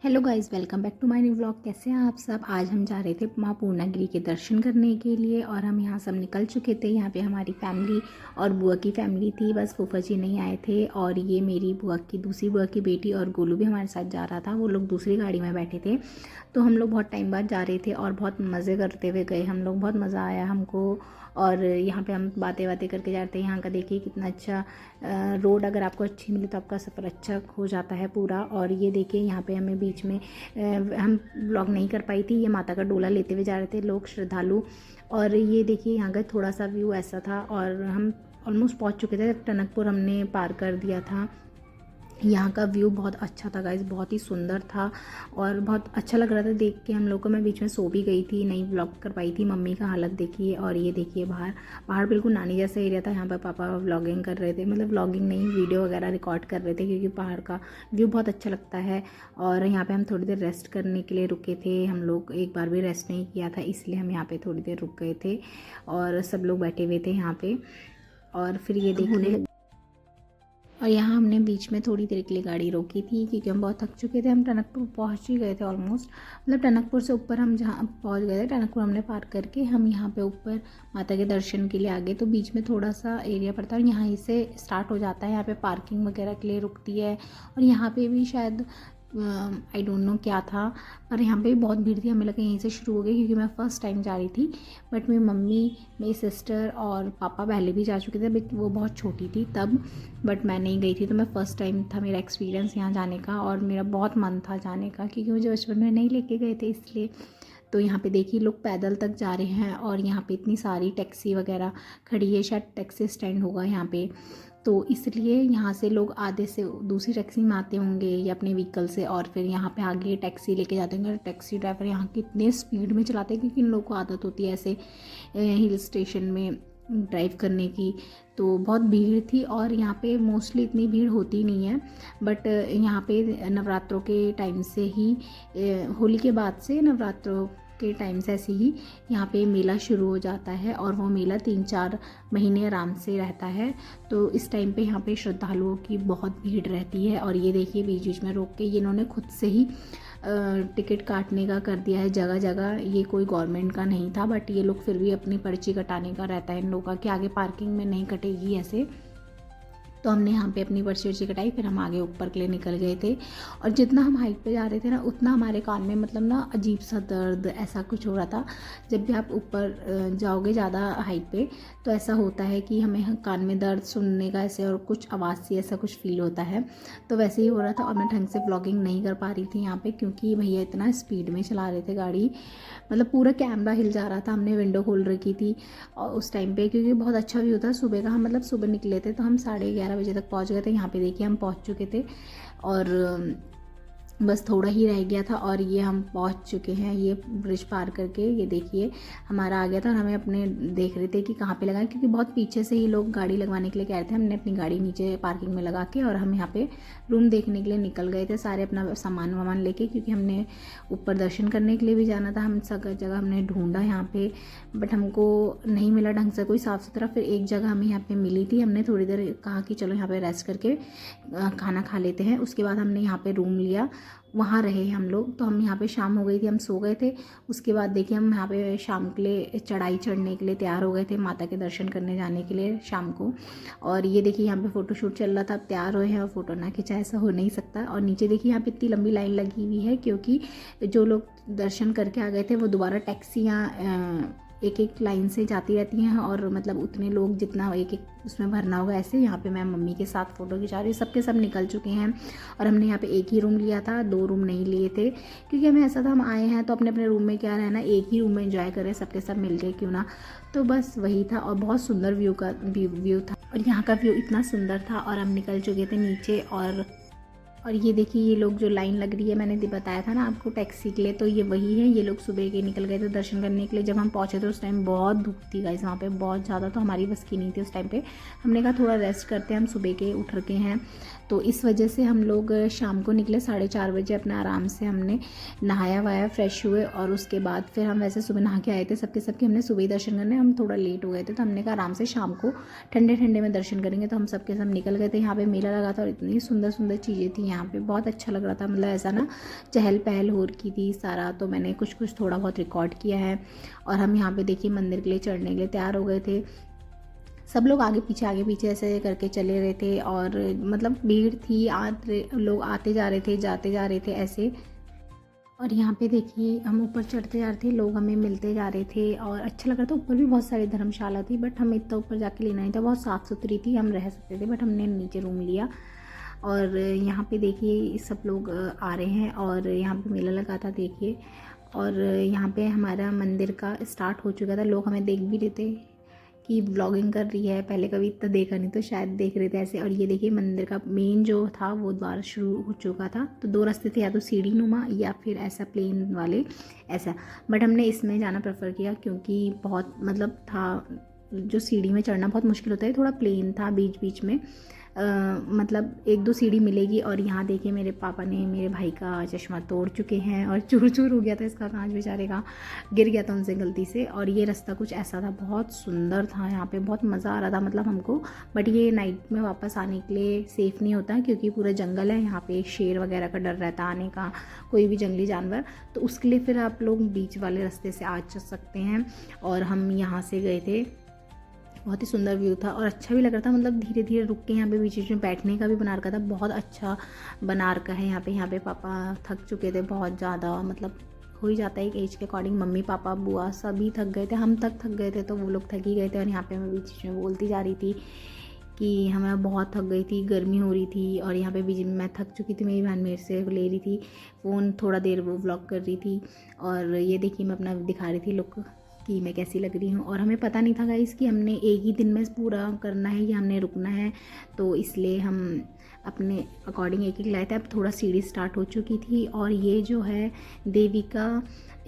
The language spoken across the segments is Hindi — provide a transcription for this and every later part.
Hello guys, welcome back to my new vlog. कैसे हैं आप सब। आज हम जा रहे थे माँ पूर्णागिरी के दर्शन करने के लिए और हम यहाँ सब निकल चुके थे। यहाँ पे हमारी फैमिली और बुआ की फैमिली थी, बस फूफा जी नहीं आए थे। और ये मेरी बुआ की दूसरी बुआ की बेटी और गोलू भी हमारे साथ जा रहा था। वो लोग दूसरी गाड़ी में बैठे थे। तो हम लोग बहुत टाइम बाद जा रहे थे और बहुत मज़े करते हुए गए हम लोग। बहुत मज़ा आया हमको। और यहाँ पे हम बातें बातें करके जाते हैं। यहाँ का देखिए कितना अच्छा रोड, अगर आपको अच्छी मिले तो आपका सफ़र अच्छा हो जाता है पूरा। और ये देखिए यहाँ पे हमें बीच में हम व्लॉग नहीं कर पाई थी। ये माता का डोला लेते हुए जा रहे थे लोग श्रद्धालु। और ये देखिए यहाँ का थोड़ा सा व्यू ऐसा था और हम ऑलमोस्ट पहुँच चुके थे। टनकपुर हमने पार कर दिया था। यहाँ का व्यू बहुत अच्छा था गाइस, बहुत ही सुंदर था और बहुत अच्छा लग रहा था देख के हम लोग को। मैं बीच में सो भी गई थी, नहीं व्लॉग कर पाई थी। मम्मी का हालत देखिए। और ये देखिए बाहर बिल्कुल नानी जैसा एरिया था। यहाँ पर पापा व्लॉगिंग कर रहे थे, मतलब व्लॉगिंग नहीं, वीडियो वगैरह रिकॉर्ड कर रहे थे क्योंकि पहाड़ का व्यू बहुत अच्छा लगता है। और यहाँ पर हम थोड़ी देर रेस्ट करने के लिए रुके थे। हम लोग एक बार भी रेस्ट नहीं किया था, इसलिए हम यहाँ पर थोड़ी देर रुक गए थे और सब लोग बैठे हुए थे यहाँ पर। और फिर ये देखिए, और यहाँ हमने बीच में थोड़ी देर के लिए गाड़ी रोकी थी क्योंकि हम बहुत थक चुके थे। हम टनकपुर पहुँच ही गए थे ऑलमोस्ट, मतलब टनकपुर से ऊपर हम जहाँ पहुँच गए थे, टनकपुर हमने पार करके हम यहाँ पे ऊपर माता के दर्शन के लिए आ गए। तो बीच में थोड़ा सा एरिया पड़ता है और यहाँ से स्टार्ट हो जाता है। यहाँ पे पार्किंग वगैरह के लिए रुकती है। और यहाँ पे भी शायद आई डोंट नो क्या था, पर यहाँ पे भी बहुत भीड़ थी। हमें लगा यहीं से शुरू हो गई क्योंकि मैं फ़र्स्ट टाइम जा रही थी। बट मेरी मम्मी, मेरी सिस्टर और पापा पहले भी जा चुके थे, बट वो बहुत छोटी थी तब, बट मैं नहीं गई थी। तो मैं फ़र्स्ट टाइम था मेरा एक्सपीरियंस यहाँ जाने का और मेरा बहुत मन था जाने का क्योंकि मुझे बचपन में नहीं लेके गए थे इसलिए। तो यहाँ पे देखिए लोग पैदल तक जा रहे हैं और यहाँ पे इतनी सारी टैक्सी वगैरह खड़ी है। शायद टैक्सी स्टैंड होगा यहाँ पे, तो इसलिए यहाँ से लोग आधे से दूसरी टैक्सी में आते होंगे या अपने व्हीकल से और फिर यहाँ पे आगे टैक्सी लेके जाते होंगे। टैक्सी ड्राइवर यहाँ कितने स्पीड में चलाते हैं क्योंकि इन लोगों को आदत होती है ऐसे हिल स्टेशन में ड्राइव करने की। तो बहुत भीड़ थी और यहाँ पे मोस्टली इतनी भीड़ होती नहीं है, बट यहाँ पे नवरात्रों के टाइम से ही, होली के बाद से नवरात्रों के टाइम से ऐसे ही यहाँ पे मेला शुरू हो जाता है और वो मेला 3-4 महीने आराम से रहता है। तो इस टाइम पे यहाँ पे श्रद्धालुओं की बहुत भीड़ रहती है। और ये देखिए बीच बीच में रोक के ये इन्होंने खुद से ही टिकट काटने का कर दिया है जगह जगह। ये कोई गवर्नमेंट का नहीं था, बट ये लोग फिर भी अपनी पर्ची कटाने का रहता है इन लोगों का कि आगे पार्किंग में नहीं कटेगी ऐसे। तो हमने यहाँ पे अपनी पर्ची वर्ची कटाई, फिर हम आगे ऊपर के लिए निकल गए थे। और जितना हम हाइट पे जा रहे थे ना, उतना हमारे कान में मतलब ना अजीब सा दर्द ऐसा कुछ हो रहा था। जब भी आप ऊपर जाओगे ज़्यादा हाइट पे तो ऐसा होता है कि हमें कान में दर्द सुनने का ऐसे और कुछ आवाज़ सी ऐसा कुछ फील होता है। तो वैसे ही हो रहा था और मैं ढंग से व्लॉगिंग नहीं कर पा रही थी यहाँ पर क्योंकि भैया इतना स्पीड में चला रहे थे गाड़ी, मतलब पूरा कैमरा हिल जा रहा था। हमने विंडो खोल रखी थी और उस टाइम पे क्योंकि बहुत अच्छा व्यू था सुबह का। हम मतलब सुबह निकले थे तो हम 11:30 बजे तक पहुंच गए थे। यहाँ पे देखिए हम पहुंच चुके थे और बस थोड़ा ही रह गया था और ये हम पहुंच चुके हैं। ये ब्रिज पार करके ये देखिए हमारा आ गया था और हमें अपने देख रहे थे कि कहाँ पे लगाएं क्योंकि बहुत पीछे से ही लोग गाड़ी लगवाने के लिए कह रहे थे। हमने अपनी गाड़ी नीचे पार्किंग में लगा के और हम यहाँ पे रूम देखने के लिए निकल गए थे, सारे अपना सामान वामान लेके, क्योंकि हमने ऊपर दर्शन करने के लिए भी जाना था। हम सब जगह हमने ढूंढा यहाँ पे, बट हमको नहीं मिला ढंग से कोई साफ़ सुथरा। फिर एक जगह हमें यहाँ पे मिली थी। हमने थोड़ी देर कहा कि चलो यहाँ पे रेस्ट करके खाना खा लेते हैं। उसके बाद हमने यहाँ पे रूम लिया, वहाँ रहे हम लोग। तो हम यहाँ पे शाम हो गई थी, हम सो गए थे। उसके बाद देखिए हम यहाँ पे शाम के लिए चढ़ाई चढ़ने के लिए तैयार हो गए थे, माता के दर्शन करने जाने के लिए शाम को। और ये देखिए यहाँ पे फ़ोटोशूट चल रहा था, अब तैयार हुए हैं और फ़ोटो ना खिंचा ऐसा हो नहीं सकता। और नीचे देखिए यहाँ पे इतनी लंबी लाइन लगी हुई है क्योंकि जो लोग दर्शन करके आ गए थे वो दोबारा टैक्सियाँ एक एक लाइन से जाती रहती हैं और मतलब उतने लोग जितना एक एक उसमें भरना होगा ऐसे। यहाँ पे मैं मम्मी के साथ फ़ोटो खिंचा रही हूँ, सबके सब निकल चुके हैं। और हमने यहाँ पे एक ही रूम लिया था, 2 रूम नहीं लिए थे क्योंकि हमें ऐसा था हम आए हैं तो अपने अपने रूम में क्या रहना, एक ही रूम में एंजॉय करें, सबके सब मिल के क्यों ना। तो बस वही था और बहुत सुंदर व्यू था और यहाँ का व्यू इतना सुंदर था। और हम निकल चुके थे नीचे और ये देखिए ये लोग जो लाइन लग रही है, मैंने बताया था ना आपको टैक्सी के लिए, तो ये वही है। ये लोग सुबह के निकल गए थे दर्शन करने के लिए। जब हम पहुँचे थे उस टाइम बहुत धूप थी गाइस वहाँ पे बहुत ज़्यादा, तो हमारी बस की नहीं थी उस टाइम पे। हमने कहा थोड़ा रेस्ट करते हैं, हम सुबह के उठ रखे हैं तो इस वजह से हम लोग शाम को निकले 4:30 बजे। अपने आराम से हमने नहाया वाया, फ्रेश हुए और उसके बाद फिर हम वैसे सुबह नहा के आए थे सबके हमने सुबह ही दर्शन करने। हम थोड़ा लेट हो गए थे तो हमने कहा आराम से शाम को ठंडे ठंडे में दर्शन करेंगे, तो हम सबके सब निकल गए थे। यहाँ पे मेला लगा था और इतनी सुंदर सुंदर चीज़ें थी यहाँ पे, बहुत अच्छा लग रहा था। मतलब ऐसा ना चहल पहल हो रही थी सारा, तो मैंने कुछ थोड़ा बहुत रिकॉर्ड किया है। और हम यहाँ पे देखिए मंदिर के लिए चढ़ने के लिए तैयार हो गए थे। सब लोग आगे पीछे ऐसे करके चले रहे थे और मतलब भीड़ थी, लोग आते जा रहे थे, जाते जा रहे थे ऐसे। और यहाँ पे देखिए हम ऊपर चढ़ते जा रहे थे, लोग हमें मिलते जा रहे थे और अच्छा लग रहा था। ऊपर भी बहुत सारी धर्मशाला थी, बट हमें इतना ऊपर जाके लेना नहीं था, बहुत साफ़ सुथरी थी, हम रह सकते थे, बट हमने नीचे रूम लिया। और यहाँ पे देखिए सब लोग आ रहे हैं और यहाँ पे मेला लगा था देखिए। और यहाँ पे हमारा मंदिर का स्टार्ट हो चुका था, लोग हमें देख भी रहे थे कि व्लॉगिंग कर रही है, पहले कभी इतना देखा नहीं तो शायद देख रहे थे ऐसे। और ये देखिए मंदिर का मेन जो था वो द्वार शुरू हो चुका था। तो 2 रास्ते थे, या तो सीढ़ी नुमा या फिर ऐसा प्लेन वाले ऐसा, बट हमने इसमें जाना प्रेफर किया क्योंकि बहुत मतलब था, जो सीढ़ी में चढ़ना बहुत मुश्किल होता है, थोड़ा प्लेन था बीच बीच में, मतलब 1-2 सीढ़ी मिलेगी। और यहाँ देखिए मेरे पापा ने मेरे भाई का चश्मा तोड़ चुके हैं और चूर चूर हो गया था इसका कांच, बेचारे का गिर गया था उनसे गलती से। और ये रास्ता कुछ ऐसा था, बहुत सुंदर था, यहाँ पे बहुत मज़ा आ रहा था मतलब हमको। बट ये नाइट में वापस आने के लिए सेफ़ नहीं होता क्योंकि पूरा जंगल है यहाँ पे, शेर वगैरह का डर रहता आने का, कोई भी जंगली जानवर, तो उसके लिए फिर आप लोग बीच वाले रास्ते से आ सकते हैं। और हम यहाँ से गए थे, बहुत ही सुंदर व्यू था और अच्छा भी लग रहा था। मतलब धीरे धीरे रुक के यहाँ पे बीच बीच में बैठने का भी बना रखा था, बहुत अच्छा बना रखा है यहाँ पे पापा थक चुके थे बहुत ज़्यादा, मतलब हो ही जाता है एक एज के अकॉर्डिंग, मम्मी पापा बुआ सभी थक गए थे, हम तक थक गए थे, तो वो लोग थक ही गए थे। और यहाँ पे मैं बीच बीच में बोलती जा रही थी कि हमें बहुत थक गई थी, गर्मी हो रही थी और यहाँ पे बीच में मैं थक चुकी थी, मेरी बहन मेरे से ले रही थी फ़ोन, थोड़ा देर वो व्लॉग कर रही थी। और ये देखिए मैं अपना दिखा रही थी लुक कि मैं कैसी लग रही हूँ। और हमें पता नहीं था गाइस कि हमने एक ही दिन में पूरा करना है या हमने रुकना है, तो इसलिए हम अपने अकॉर्डिंग एक लाए थे। अब थोड़ा सीढ़ी स्टार्ट हो चुकी थी और ये जो है देवी का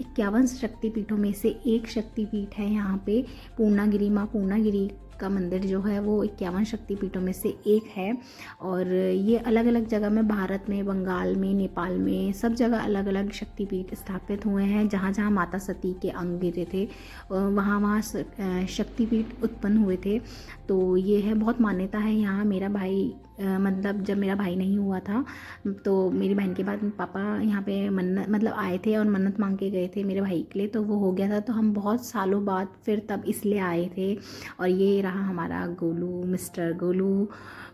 51 शक्तिपीठों में से एक शक्तिपीठ है यहाँ पे, पूर्णागिरी, माँ पूर्णागिरी का मंदिर जो है वो 51 शक्तिपीठों में से एक है। और ये अलग अलग जगह में, भारत में, बंगाल में, नेपाल में, सब जगह अलग अलग शक्तिपीठ स्थापित हुए हैं। जहाँ जहाँ माता सती के अंग गिरे थे वहाँ वहाँ शक्तिपीठ उत्पन्न हुए थे। तो ये है, बहुत मान्यता है यहाँ। मेरा भाई मतलब जब मेरा भाई नहीं हुआ था तो मेरी बहन के बाद पापा यहाँ पे मन्नत मतलब आए थे और मन्नत मांग के गए थे मेरे भाई के लिए, तो वो हो गया था, तो हम बहुत सालों बाद फिर तब इसलिए आए थे। और ये रहा हमारा गोलू, मिस्टर गोलू,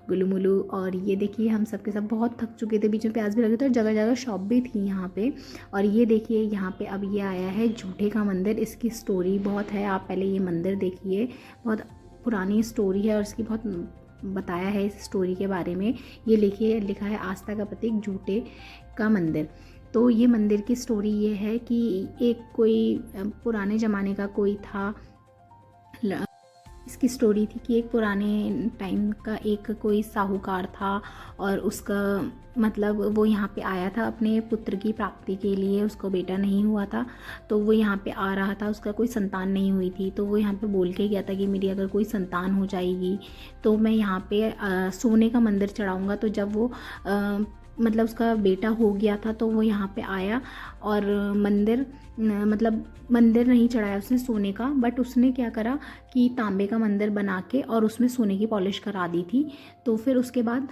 गुलू मुलू। और ये देखिए हम सबके सब बहुत थक चुके थे, बीच में प्यास भी लगे थे और जगह जगह शॉप भी थी यहाँ पे। और ये देखिए यहाँ पे अब ये आया है झूठे का मंदिर, इसकी स्टोरी बहुत है, आप पहले ये मंदिर देखिए, बहुत पुरानी स्टोरी है और इसकी बहुत बताया है इस स्टोरी के बारे में। ये लिखिए, लिखा है आस्था का प्रतीक झूठे का मंदिर। तो ये मंदिर की स्टोरी ये है कि एक कोई पुराने ज़माने का कोई था, इसकी स्टोरी थी कि एक पुराने टाइम का एक कोई साहूकार था और उसका मतलब वो यहाँ पे आया था अपने पुत्र की प्राप्ति के लिए, उसको बेटा नहीं हुआ था, तो वो यहाँ पे आ रहा था, उसका कोई संतान नहीं हुई थी, तो वो यहाँ पे बोल के गया था कि मेरी अगर कोई संतान हो जाएगी तो मैं यहाँ पे सोने का मंदिर चढ़ाऊँगा। तो जब वो मतलब उसका बेटा हो गया था तो वो यहाँ पे आया और मंदिर मतलब मंदिर नहीं चढ़ाया उसने सोने का, बट उसने क्या करा कि तांबे का मंदिर बना के और उसमें सोने की पॉलिश करा दी थी। तो फिर उसके बाद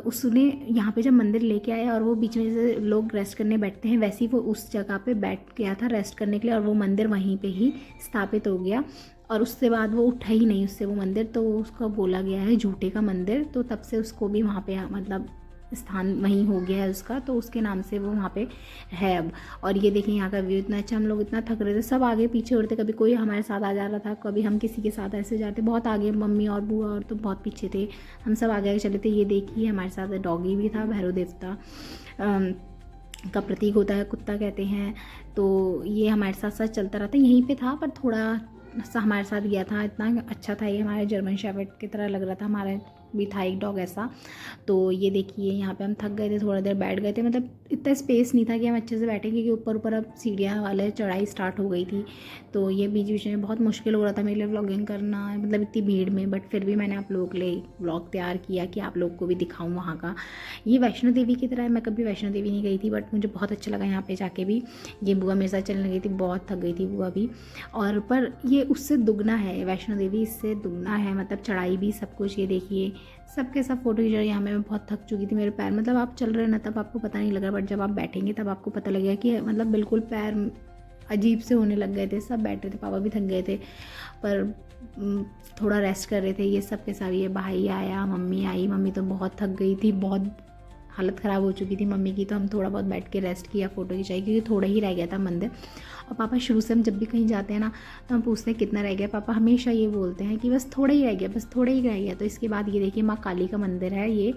उसने यहाँ पे जब मंदिर लेके आया और वो बीच में जैसे लोग रेस्ट करने बैठते हैं वैसे ही वो उस जगह पे बैठ गया था रेस्ट करने के लिए, और वो मंदिर वहीं पे ही स्थापित हो गया। और उसके बाद वो उठा ही नहीं उससे वो मंदिर, तो उसका बोला गया है झूठे का मंदिर। तो तब से उसको भी वहाँ पे मतलब स्थान वहीं हो गया है उसका, तो उसके नाम से वो वहाँ पे है अब। और ये देखिए यहाँ का व्यू इतना अच्छा, हम लोग इतना थक रहे थे, सब आगे पीछे उड़ते, कभी कोई हमारे साथ आ जा रहा था, कभी हम किसी के साथ ऐसे जाते, बहुत आगे मम्मी और बुआ और तो बहुत पीछे थे, हम सब आगे आगे चले थे। ये देखिए हमारे साथ डॉगी भी था, भैरव देवता का प्रतीक होता है, कुत्ता कहते हैं, तो ये हमारे साथ साथ चलता रहता, यहीं पे था पर थोड़ा सा हमारे साथ गया था, इतना अच्छा था ये, हमारे जर्मन शेफर्ड की तरह लग रहा था, हमारे भी था एक डॉग ऐसा। तो ये देखिए यहाँ पे हम थक गए थे, थोड़ा देर बैठ गए थे, मतलब इतना स्पेस नहीं था कि हम अच्छे से बैठें, क्योंकि ऊपर ऊपर अब सीढ़ियाँ वाले चढ़ाई स्टार्ट हो गई थी। तो ये बीच बीच में बहुत मुश्किल हो रहा था मेरे लिए व्लॉगिंग करना, मतलब इतनी भीड़ में, बट फिर भी मैंने आप लोगों के लिए व्लॉग तैयार किया कि आप लोग को भी दिखाऊँ वहाँ का। ये वैष्णो देवी की तरह है, मैं कभी वैष्णो देवी नहीं गई थी, बट मुझे बहुत अच्छा लगा यहाँ पे जाके भी। ये बुआ मेरे साथ चलने गई थी, बहुत थक गई थी बुआ भी, और पर ये उससे दुगना है, वैष्णो देवी इससे दुगना है, मतलब चढ़ाई भी सब कुछ। ये देखिए सबके सब फोटो खींच रहे। यहाँ मैं बहुत थक चुकी थी, मेरे पैर, मतलब आप चल रहे हो ना तब आपको पता नहीं लग रहा, बट जब आप बैठेंगे तब आपको पता लगेगा कि मतलब बिल्कुल पैर अजीब से होने लग गए थे। सब बैठ रहे थे, पापा भी थक गए थे, पर थोड़ा रेस्ट कर रहे थे। ये सब के सब, ये भाई आया, मम्मी आई, मम्मी तो बहुत थक गई थी, बहुत हालत ख़राब हो चुकी थी मम्मी की। तो हम थोड़ा बहुत बैठ के रेस्ट किया, फ़ोटो खिंचाई, क्योंकि थोड़ा ही रह गया था मंदिर। और पापा शुरू से, हम जब भी कहीं जाते हैं ना तो हम पूछते हैं कितना रह गया, पापा हमेशा ये बोलते हैं कि बस थोड़ा ही रह गया, बस थोड़ा ही रह गया। तो इसके बाद ये देखिए माँ काली का मंदिर है ये,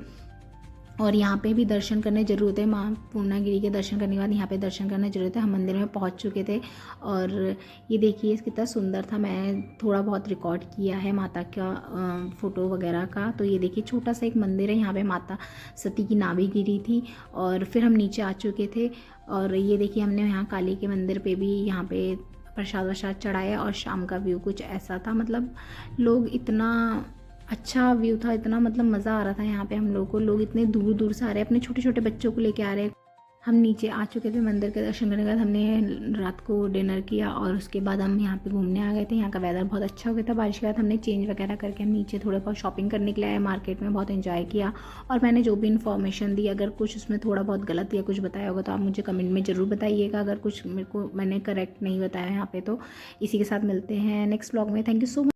और यहाँ पे भी दर्शन करने ज़रूरत है। माँ पूर्णागिरी के दर्शन करने के बाद यहाँ पे दर्शन करने ज़रूरत है। हम मंदिर में पहुँच चुके थे, और ये देखिए कितना सुंदर था। मैं थोड़ा बहुत रिकॉर्ड किया है माता का फ़ोटो वगैरह का। तो ये देखिए छोटा सा एक मंदिर है, यहाँ पे माता सती की नाभि गिरी थी, और फिर हम नीचे आ चुके थे। और ये देखिए हमने यहाँ काली के मंदिर पर भी यहाँ पे प्रसाद वसाद चढ़ाया, और शाम का व्यू कुछ ऐसा था, मतलब लोग इतना अच्छा व्यू था, इतना मतलब मज़ा आ रहा था यहाँ पे हम लोगों को। लोग इतने दूर दूर से आ रहे हैं, अपने छोटे छोटे बच्चों को लेके आ रहे हैं। हम नीचे आ चुके थे मंदिर के दर्शन करने के बाद, हमने रात को डिनर किया, और उसके बाद हम यहाँ पे घूमने आ गए थे। यहाँ का वेदर बहुत अच्छा हो गया था बारिश के बाद। हमने चेंज वगैरह करके हम नीचे थोड़ा बहुत शॉपिंग करने के लिए आए मार्केट में, बहुत एंजॉय किया। और मैंने जो भी इन्फॉर्मेशन दी, अगर कुछ उसमें थोड़ा बहुत गलत या कुछ बताया होगा तो आप मुझे कमेंट में ज़रूर बताइएगा, अगर कुछ मेरे को मैंने करेक्ट नहीं बताया यहाँ पे तो। इसी के साथ मिलते हैं नेक्स्ट व्लॉग में। Thank you so much.